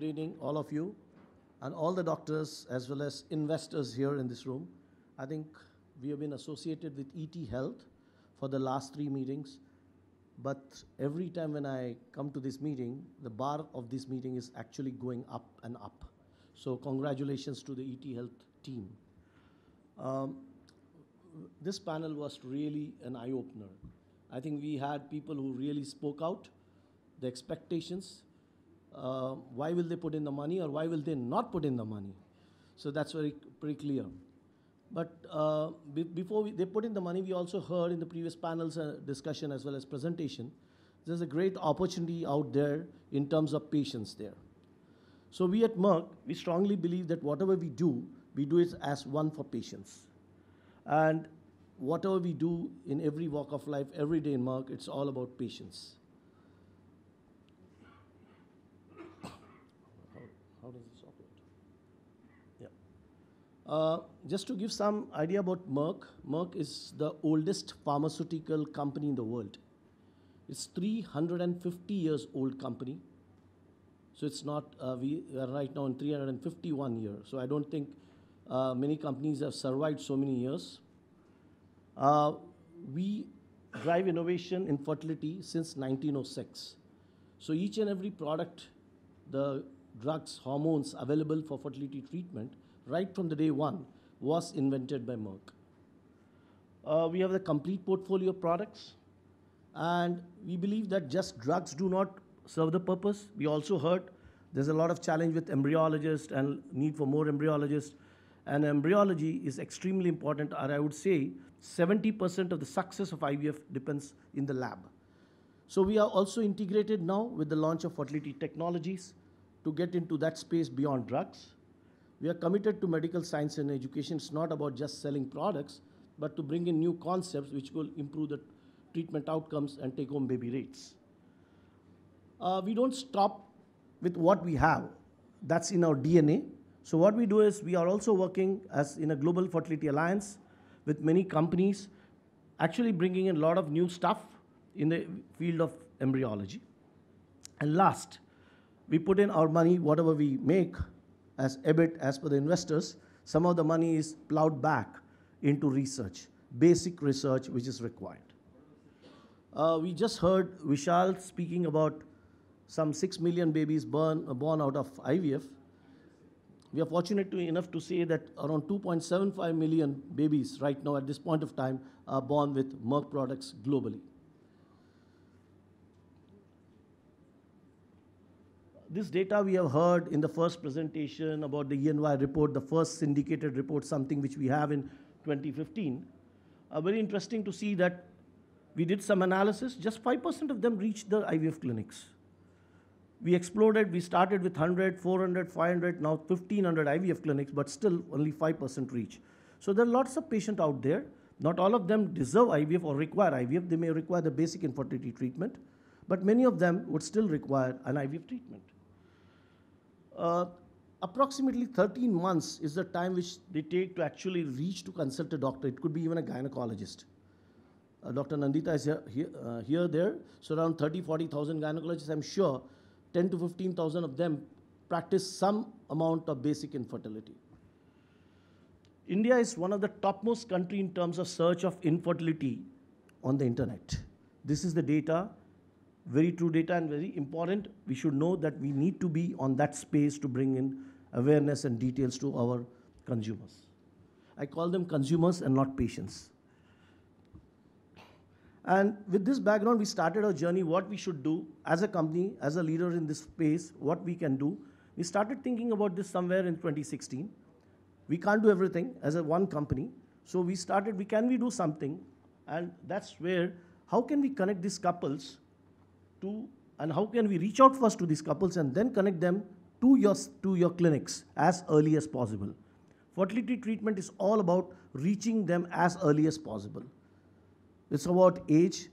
Good evening, all of you, and all the doctors as well as investors here in this room. I think we have been associated with ET Health for the last 3 meetings, but every time when I come to this meeting, the bar of this meeting is actually going up and up. So congratulations to the ET Health team. This panel was really an eye-opener. I think we had people who really spoke out, the expectations, why will they put in the money or why will they not put in the money? So that's pretty clear. But before they put in the money, we also heard in the previous panel's discussion as well as presentation, there's a great opportunity out there in terms of patients there. So we at Merck, we strongly believe that whatever we do it as one for patients. And whatever we do in every walk of life, every day in Merck, it's all about patients. How does this operate? Yeah. Just to give some idea about Merck, Merck is the oldest pharmaceutical company in the world. It's 350 years old company. So it's not, we are right now in 351 years. So I don't think many companies have survived so many years. We drive innovation in fertility since 1906. So each and every product, the drugs, hormones available for fertility treatment, right from the day one, was invented by Merck. We have the complete portfolio of products, and we believe that just drugs do not serve the purpose. We also heard there's a lot of challenge with embryologists and need for more embryologists, and embryology is extremely important, or I would say 70% of the success of IVF depends in the lab. So we are also integrated now with the launch of fertility technologies to get into that space beyond drugs. We are committed to medical science and education. It's not about just selling products, but to bring in new concepts which will improve the treatment outcomes and take home baby rates. We don't stop with what we have. That's in our DNA. So what we do is we are also working as in a global fertility alliance with many companies, actually bringing in a lot of new stuff in the field of embryology. And last, we put in our money, whatever we make as EBIT, as per the investors, some of the money is plowed back into research, basic research which is required. We just heard Vishal speaking about some 6 million babies born out of IVF. We are fortunate enough to say that around 2.75 million babies right now at this point of time are born with Merck products globally. This data we have heard in the first presentation about the ENY report, the first syndicated report, something which we have in 2015. Very interesting to see that we did some analysis, just 5% of them reached the IVF clinics. We exploded, we started with 100, 400, 500, now 1,500 IVF clinics, but still only 5% reach. So there are lots of patients out there. Not all of them deserve IVF or require IVF. They may require the basic infertility treatment, but many of them would still require an IVF treatment. Approximately 13 months is the time which they take to actually reach to consult a doctor. It could be even a gynecologist. Dr. Nandita is here, there. So around 30, 40,000 gynecologists, I'm sure 10 to 15,000 of them practice some amount of basic infertility. India is one of the topmost country in terms of search of infertility on the internet. This is the data, very true data and very important. We should know that we need to be on that space to bring in awareness and details to our consumers. I call them consumers and not patients. And with this background, we started our journey, what we should do as a company, as a leader in this space, what we can do. We started thinking about this somewhere in 2016. We can't do everything as a one company. So we started, can we do something? And that's where, how can we connect these couples to, and how can we reach out first to these couples and then connect them to your clinics as early as possible. Fertility treatment is all about reaching them as early as possible. It's about age.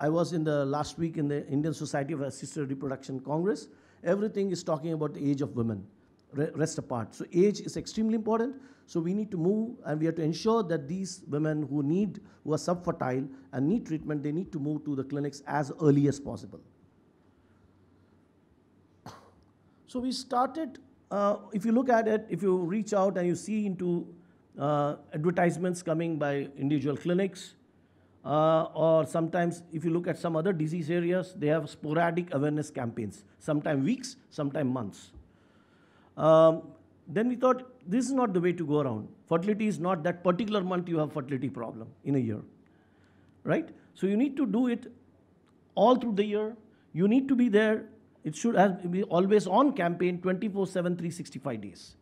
I was in the last week in the Indian Society of Assisted Reproduction Congress. Everything is talking about the age of women, rest apart. So age is extremely important. So we need to move, and we have to ensure that these women who are subfertile and need treatment, they need to move to the clinics as early as possible. So we started, if you look at it, if you reach out and you see into advertisements coming by individual clinics, or sometimes if you look at some other disease areas, they have sporadic awareness campaigns, sometimes weeks, sometimes months. Then we thought, this is not the way to go around. Fertility is not that particular month you have fertility problem in a year, right? So you need to do it all through the year. You need to be there. It should be always on campaign, 24/7, 365 days.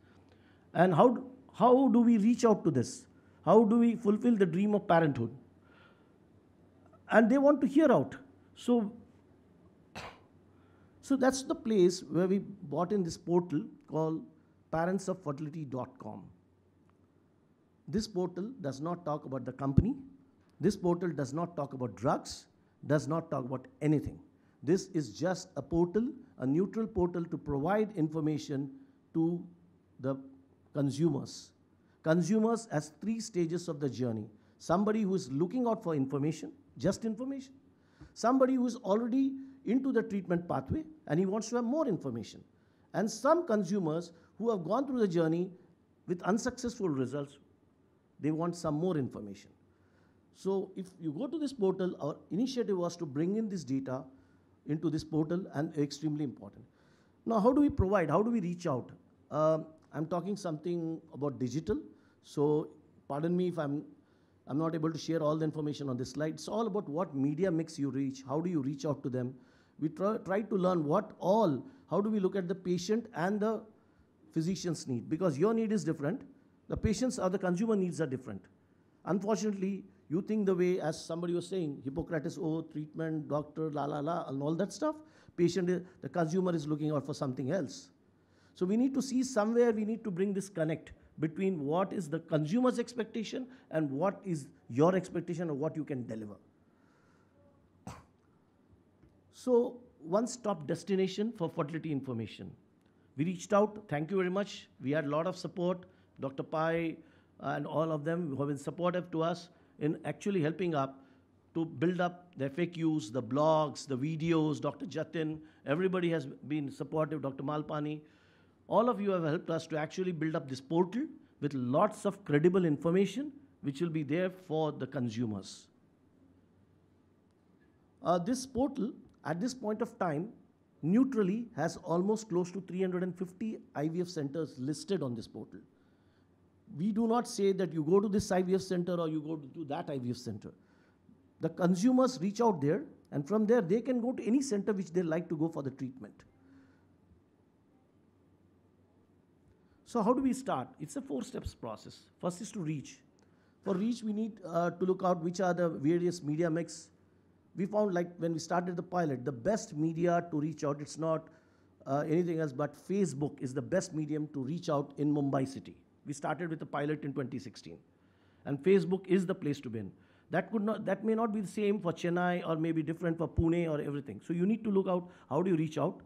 And how do we reach out to this? How do we fulfill the dream of parenthood? And they want to hear out. So that's the place where we bought in this portal called parentsoffertility.com. This portal does not talk about the company. This portal does not talk about drugs, does not talk about anything. This is just a portal, a neutral portal to provide information to the consumers. Consumers as 3 stages of the journey. Somebody who is looking out for information, just information. Somebody who is already into the treatment pathway and he wants to have more information. And some consumers who have gone through the journey with unsuccessful results, they want some more information. So if you go to this portal, our initiative was to bring in this data into this portal, and extremely important. Now, how do we provide? How do we reach out? I'm talking something about digital. So pardon me if I'm not able to share all the information on this slide. It's all about what media mix you reach. How do you reach out to them? We try to learn how do we look at the patient and the physician's need? Because your need is different. The patient's or the consumer needs are different. Unfortunately, you think the way, as somebody was saying, Hippocrates oath, treatment, doctor, and all that stuff. The consumer is looking out for something else. So we need to see somewhere, we need to bring this connect between what is the consumer's expectation and what is your expectation of what you can deliver. So one-stop destination for fertility information. We reached out, thank you very much. We had a lot of support, Dr. Pai and all of them who have been supportive to us in actually helping up to build up the FAQs, the blogs, the videos, Dr. Jatin, everybody has been supportive, Dr. Malpani. All of you have helped us to actually build up this portal with lots of credible information which will be there for the consumers. This portal, at this point of time, neutrally has almost close to 350 IVF centers listed on this portal. We do not say that you go to this IVF center or you go to that IVF center. The consumers reach out there, and from there they can go to any center which they like to go for the treatment. So how do we start? It's a 4-step process. First is to reach. For reach, we need to look out which are the various media mix. We found, like when we started the pilot, the best media to reach out, it's not anything else but Facebook is the best medium to reach out in Mumbai city. We started with the pilot in 2016. And Facebook is the place to be in. That may not be the same for Chennai or maybe different for Pune or everything. So you need to look out, how do you reach out?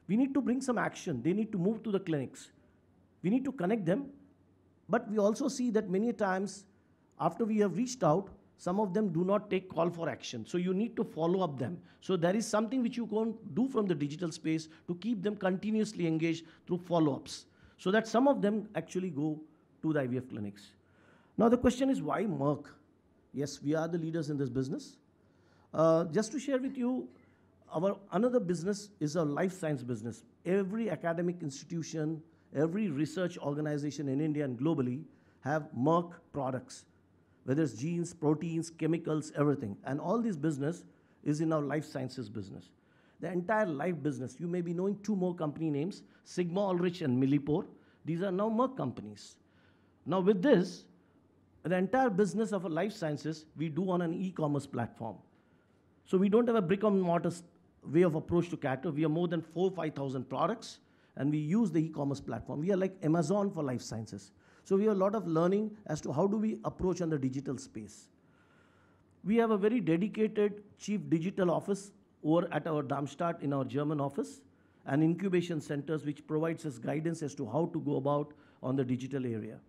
We need to bring some action. They need to move to the clinics. We need to connect them. But we also see that many times after we have reached out, some of them do not take call for action. So you need to follow up them. So there is something which you can do from the digital space to keep them continuously engaged through follow-ups, so that some of them actually go to the IVF clinics. Now the question is, why Merck? Yes, we are the leaders in this business. Just to share with you, our another business is a life science business. Every academic institution, every research organization in India and globally have Merck products, whether it's genes, proteins, chemicals, everything. And all this business is in our life sciences business. The entire life business, you may be knowing 2 more company names, Sigma Ulrich and Millipore. These are now Merck companies. Now with this, the entire business of our life sciences, we do on an e-commerce platform. So we don't have a brick and mortar way of approach to cater. We have more than 4,000-5,000 products, and we use the e-commerce platform. We are like Amazon for life sciences. So we have a lot of learning as to how do we approach on the digital space. We have a very dedicated chief digital office over at our Darmstadt in our German office, and incubation centers which provides us guidance as to how to go about on the digital area.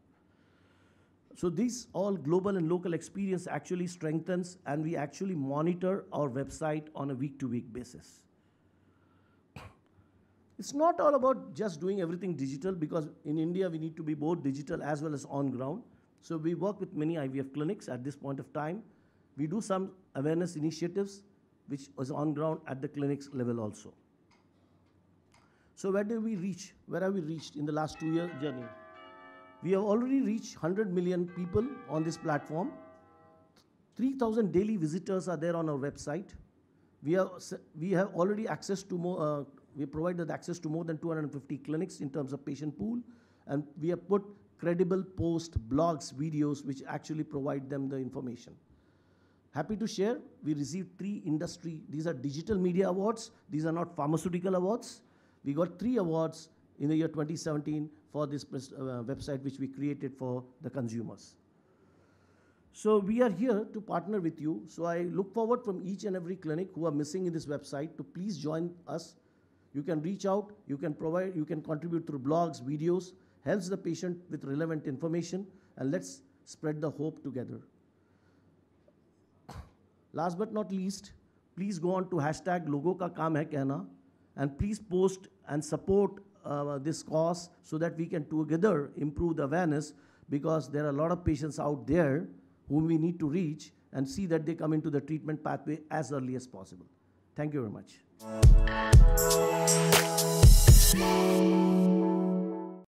So this all global and local experience actually strengthens, and we actually monitor our website on a week-to-week basis. It's not all about just doing everything digital, because in India we need to be both digital as well as on ground. So we work with many IVF clinics at this point of time. We do some awareness initiatives which is on ground at the clinics level also. So where did we reach? Where have we reached in the last 2-year journey? We have already reached 100 million people on this platform. 3,000 daily visitors are there on our website. We have already access to more, we provided access to more than 250 clinics in terms of patient pool, and we have put credible posts, blogs, videos, which actually provide them the information. Happy to share, we received 3 industry, these are digital media awards, these are not pharmaceutical awards. We got 3 awards in the year 2017 for this website which we created for the consumers. So we are here to partner with you. So I look forward from each and every clinic who are missing in this website to please join us. You can reach out, you can contribute through blogs, videos, helps the patient with relevant information, and let's spread the hope together. Last but not least, please go on to hashtag logo ka kaam hai kehna, and please post and support this cause so that we can together improve the awareness, because there are a lot of patients out there whom we need to reach and see that they come into the treatment pathway as early as possible. Thank you very much.